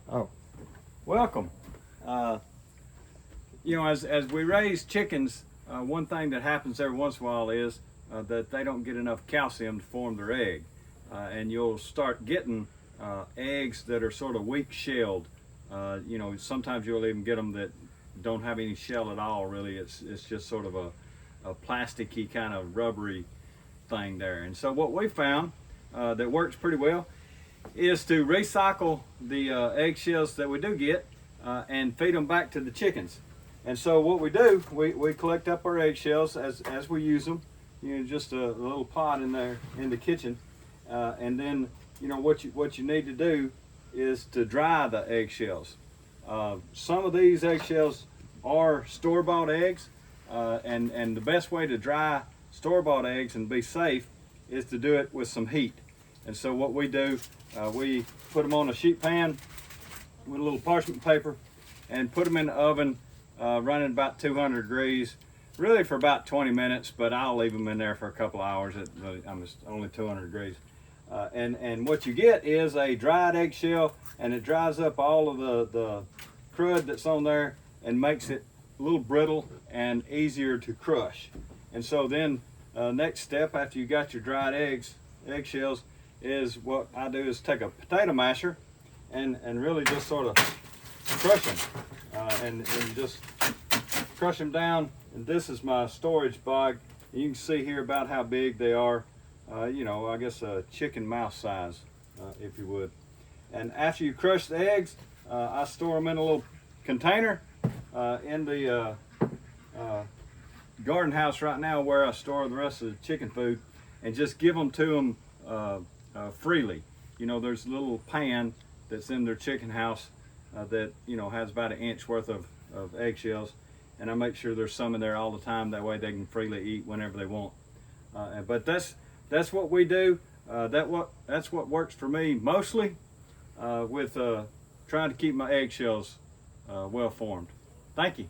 Oh, welcome. As we raise chickens, one thing that happens every once in a while is that they don't get enough calcium to form their egg. And you'll start getting eggs that are sort of weak shelled. Sometimes you'll even get them that don't have any shell at all, really. It's just sort of a plasticky kind of rubbery thing there. And so what we found that works pretty well is to recycle the eggshells that we do get and feed them back to the chickens. And so what we do, we collect up our eggshells as we use them, just a little pot in there in the kitchen. And then, what you need to do is to dry the eggshells. Some of these eggshells are store-bought eggs, and the best way to dry store-bought eggs and be safe is to do it with some heat. And so what we do, we put them on a sheet pan with a little parchment paper and put them in the oven running about 200 degrees, really for about 20 minutes, but I'll leave them in there for a couple hours at only 200 degrees. And what you get is a dried eggshell, and it dries up all of the crud that's on there and makes it a little brittle and easier to crush. And so then next step after you got your dried eggshells, is what I do is take a potato masher and really just sort of crush them and just crush them down. And this is my storage bag. You can see here about how big they are. I guess a chicken mouse size, if you would. And after you crush the eggs, I store them in a little container in the garden house right now, where I store the rest of the chicken food, and just give them to them freely. There's a little pan that's in their chicken house that has about an inch worth of eggshells, and I make sure there's some in there all the time. That way they can freely eat whenever they want. But that's what we do. That's what works for me mostly with trying to keep my eggshells well formed. Thank you.